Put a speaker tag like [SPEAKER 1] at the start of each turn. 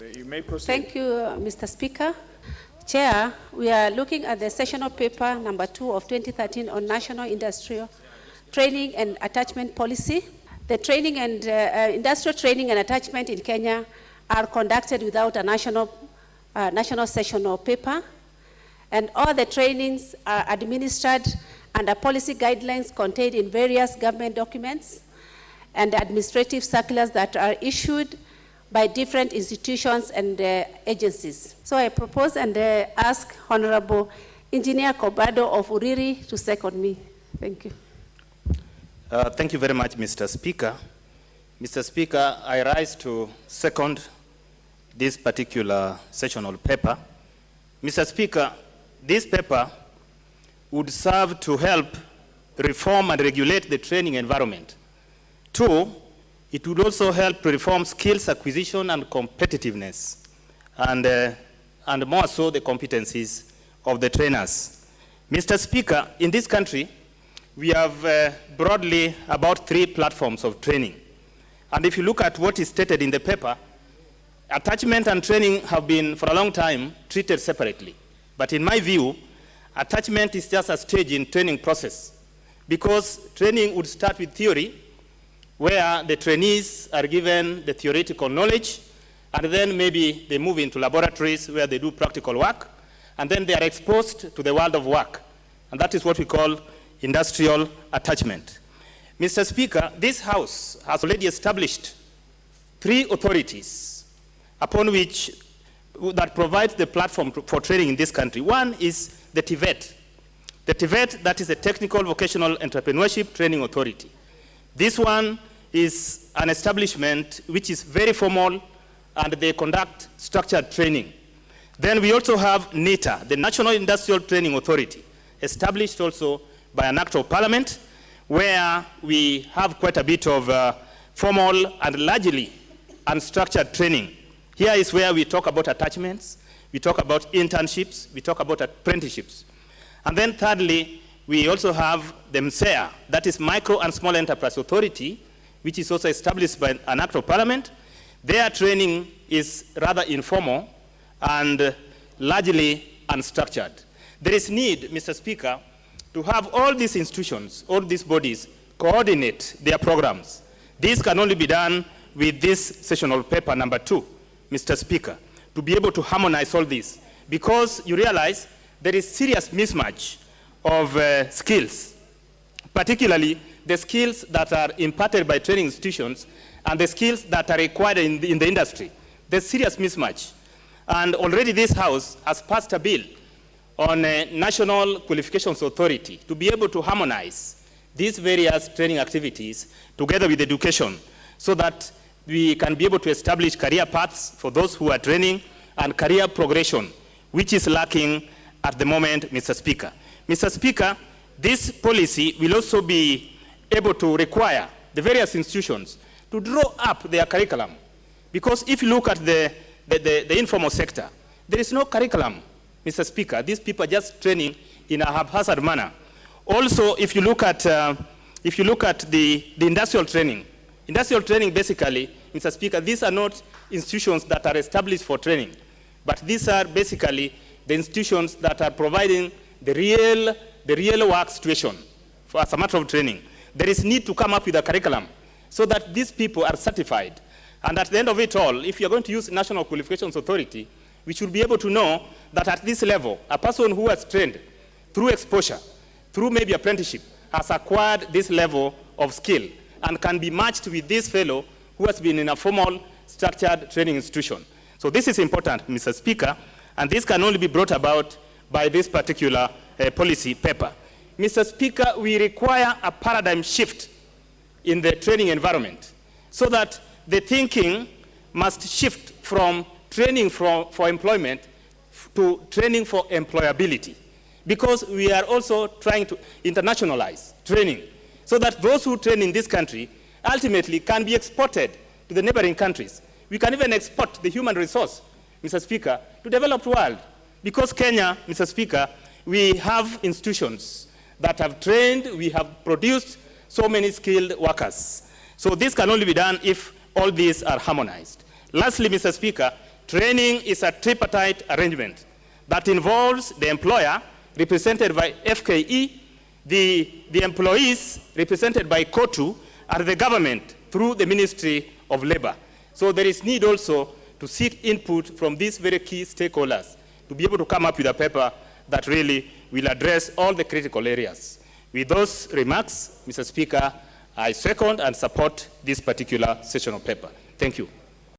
[SPEAKER 1] You may proceed.
[SPEAKER 2] Thank you, Mr. Speaker. Chair, we are looking at the Sessional Paper No. 2 of 2013 on National Industrial Training and Attachment Policy. The training and industrial training and attachment in Kenya are conducted without a national sessional paper, and all the trainings are administered under policy guidelines contained in various government documents and administrative circulars that are issued by different institutions and agencies. So I propose and ask Honorable Engineer Kobado of Uriri to second me. Thank you.
[SPEAKER 3] Thank you very much, Mr. Speaker. Mr. Speaker, I rise to second this particular sessional paper. Mr. Speaker, this paper would serve to help reform and regulate the training environment. 2, it would also help to reform skills acquisition and competitiveness, and more so the competencies of the trainers. Mr. Speaker, in this country, we have broadly about 3 platforms of training. And if you look at what is stated in the paper, attachment and training have been, for a long time, treated separately. But in my view, attachment is just a stage in training process, because training would start with theory, where the trainees are given the theoretical knowledge, and then maybe they move into laboratories where they do practical work, and then they are exposed to the world of work. And that is what we call industrial attachment. Mr. Speaker, this House has already established 3 authorities upon which that provides the platform for training in this country. One is the TVET. The TVET, that is the Technical Vocational Entrepreneurship Training Authority. This one is an establishment which is very formal, and they conduct structured training. Then we also have NITA, the National Industrial Training Authority, established also by an act of parliament, where we have quite a bit of formal and largely unstructured training. Here is where we talk about attachments, we talk about internships, we talk about apprenticeships. And then thirdly, we also have the MSEA, that is Micro and Small Enterprise Authority, which is also established by an act of parliament. Their training is rather informal and largely unstructured. There is need, Mr. Speaker, to have all these institutions, all these bodies, coordinate their programs. This can only be done with this sessional paper number 2, Mr. Speaker, to be able to harmonize all this, because you realize there is serious mismatch of skills, particularly the skills that are imparted by training institutions and the skills that are required in the industry. There's serious mismatch. And already this House has passed a bill on a National Qualifications Authority to be able to harmonize these various training activities together with education, so that we can be able to establish career paths for those who are training and career progression, which is lacking at the moment, Mr. Speaker. Mr. Speaker, this policy will also be able to require the various institutions to draw up their curriculum. Because if you look at the informal sector, there is no curriculum, Mr. Speaker. These people are just training in a haphazard manner. Also, if you look at the industrial training basically, Mr. Speaker, these are not institutions that are established for training, but these are basically the institutions that are providing the real work situation for as a matter of training. There is need to come up with a curriculum so that these people are certified. And at the end of it all, if you're going to use National Qualifications Authority, we should be able to know that at this level, a person who has trained through exposure, through maybe apprenticeship, has acquired this level of skill and can be matched with this fellow who has been in a formal, structured training institution. So this is important, Mr. Speaker, and this can only be brought about by this particular policy paper. Mr. Speaker, we require a paradigm shift in the training environment so that the thinking must shift from training for employment to training for employability, because we are also trying to internationalize training so that those who train in this country ultimately can be exported to the neighboring countries. We can even export the human resource, Mr. Speaker, to the developed world. Because Kenya, Mr. Speaker, we have institutions that have trained, we have produced so many skilled workers. So this can only be done if all these are harmonized. Lastly, Mr. Speaker, Training is a tripartite arrangement that involves the employer, represented by FKE, the employees, represented by KOTU, and the government through the Ministry of Labor. So there is need also to seek input from these very key stakeholders to be able to come up with a paper that really will address all the critical areas. With those remarks, Mr. Speaker, I second and support this particular sessional paper. Thank you.